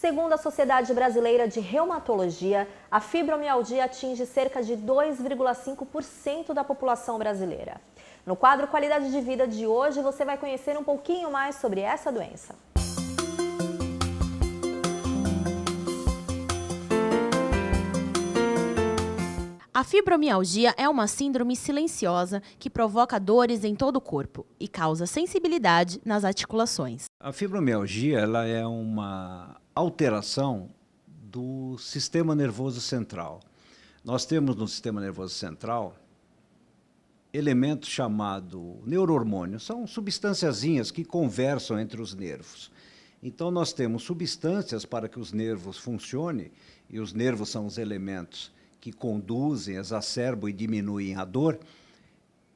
Segundo a Sociedade Brasileira de Reumatologia, a fibromialgia atinge cerca de 2,5% da população brasileira. No quadro Qualidade de Vida de hoje, você vai conhecer um pouquinho mais sobre essa doença. A fibromialgia é uma síndrome silenciosa que provoca dores em todo o corpo e causa sensibilidade nas articulações. A fibromialgia ela é uma alteração do sistema nervoso central. Nós temos no sistema nervoso central elementos chamados neurohormônios, são substânciazinhas que conversam entre os nervos. Então nós temos substâncias para que os nervos funcionem, e os nervos são os elementos que conduzem, exacerbam e diminuem a dor.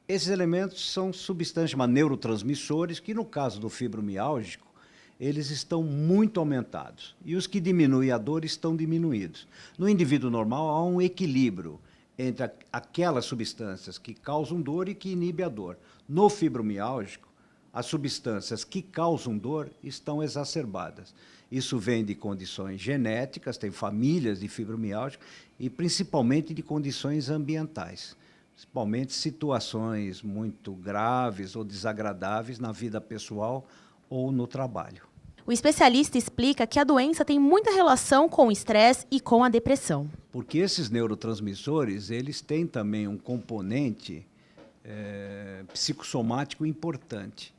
Esses elementos são substâncias chamadas neurotransmissores, que no caso do fibromialgico, eles estão muito aumentados. E os que diminuem a dor estão diminuídos. No indivíduo normal, há um equilíbrio entre aquelas substâncias que causam dor e que inibem a dor. No fibromialgico, as substâncias que causam dor estão exacerbadas. Isso vem de condições genéticas, tem famílias de fibromialgia, e principalmente de condições ambientais, principalmente situações muito graves ou desagradáveis na vida pessoal ou no trabalho. O especialista explica que a doença tem muita relação com o estresse e com a depressão. Porque esses neurotransmissores, eles têm também um componente psicossomático importante.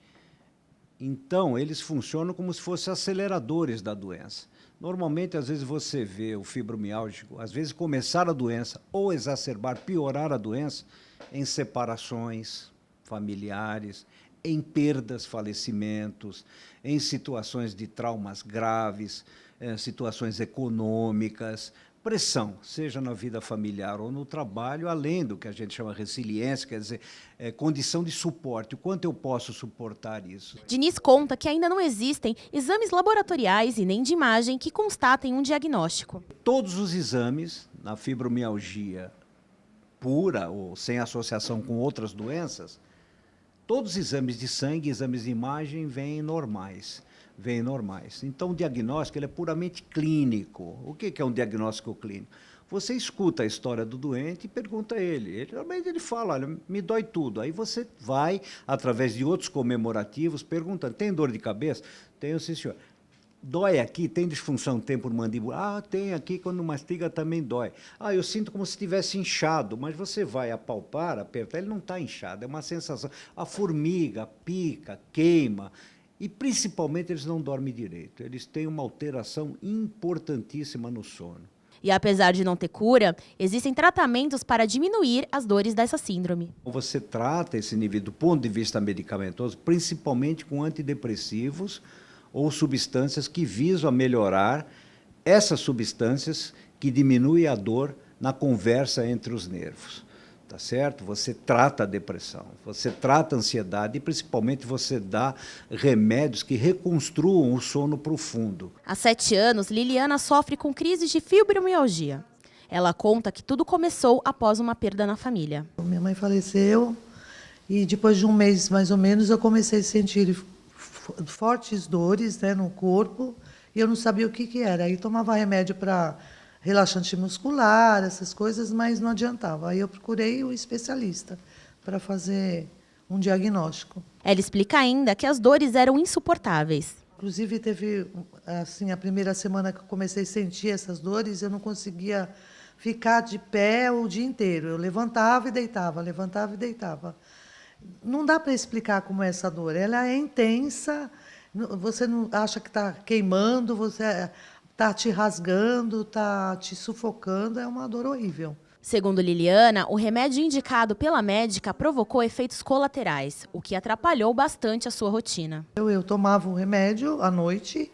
Então, eles funcionam como se fossem aceleradores da doença. Normalmente, às vezes, você vê o fibromialgico, às vezes, começar a doença ou exacerbar, piorar a doença em separações familiares, em perdas, falecimentos, em situações de traumas graves, situações econômicas, pressão, seja na vida familiar ou no trabalho, além do que a gente chama resiliência, quer dizer, condição de suporte, o quanto eu posso suportar isso. Diniz conta que ainda não existem exames laboratoriais e nem de imagem que constatem um diagnóstico. Todos os exames na fibromialgia pura ou sem associação com outras doenças, todos os exames de sangue, exames de imagem vêm normais. Então, o diagnóstico ele é puramente clínico. O que é um diagnóstico clínico? Você escuta a história do doente e pergunta a ele. Realmente ele fala, olha, me dói tudo. Aí você vai, através de outros comemorativos, perguntando, tem dor de cabeça? Tenho, sim, senhor. Dói aqui? Tem disfunção temporomandibular? Ah, tem aqui, quando mastiga também dói. Ah, eu sinto como se estivesse inchado, mas você vai apalpar, apertar, ele não está inchado, é uma sensação. A formiga pica, queima. E, principalmente, eles não dormem direito. Eles têm uma alteração importantíssima no sono. E apesar de não ter cura, existem tratamentos para diminuir as dores dessa síndrome. Você trata esse nível do ponto de vista medicamentoso, principalmente com antidepressivos ou substâncias que visam a melhorar essas substâncias que diminuem a dor na conversa entre os nervos. Tá certo? Você trata a depressão, você trata a ansiedade e, principalmente, você dá remédios que reconstruam o sono profundo. Há 7 anos, Liliana sofre com crises de fibromialgia. Ela conta que tudo começou após uma perda na família. Minha mãe faleceu e depois de um mês, mais ou menos, eu comecei a sentir fortes dores, né, no corpo e eu não sabia o que era. Aí tomava remédio para relaxante muscular, essas coisas, mas não adiantava. Aí eu procurei o especialista para fazer um diagnóstico. Ela explica ainda que as dores eram insuportáveis. Inclusive, teve assim, a primeira semana que eu comecei a sentir essas dores, eu não conseguia ficar de pé o dia inteiro. Eu levantava e deitava, levantava e deitava. Não dá para explicar como é essa dor. Ela é intensa, você não acha que está queimando, você está te rasgando, está te sufocando, é uma dor horrível. Segundo Liliana, o remédio indicado pela médica provocou efeitos colaterais, o que atrapalhou bastante a sua rotina. Eu tomava o remédio à noite,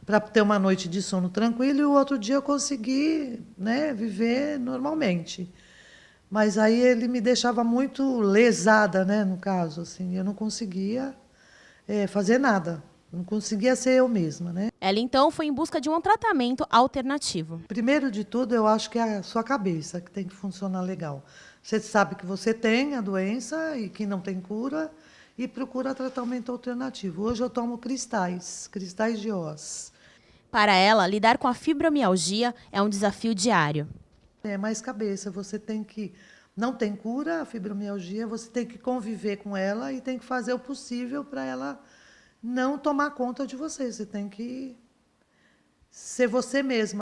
para ter uma noite de sono tranquilo, e o outro dia eu consegui, né, viver normalmente. Mas aí ele me deixava muito lesada, né, no caso, assim, eu não conseguia fazer nada. Não conseguia ser eu mesma, né? Ela, então, foi em busca de um tratamento alternativo. Primeiro de tudo, eu acho que é a sua cabeça que tem que funcionar legal. Você sabe que você tem a doença e que não tem cura e procura tratamento alternativo. Hoje eu tomo cristais de Oz. Para ela, lidar com a fibromialgia é um desafio diário. É mais cabeça, você tem que... Não tem cura a fibromialgia, você tem que conviver com ela e tem que fazer o possível para ela não tomar conta de você. Você tem que ser você mesma.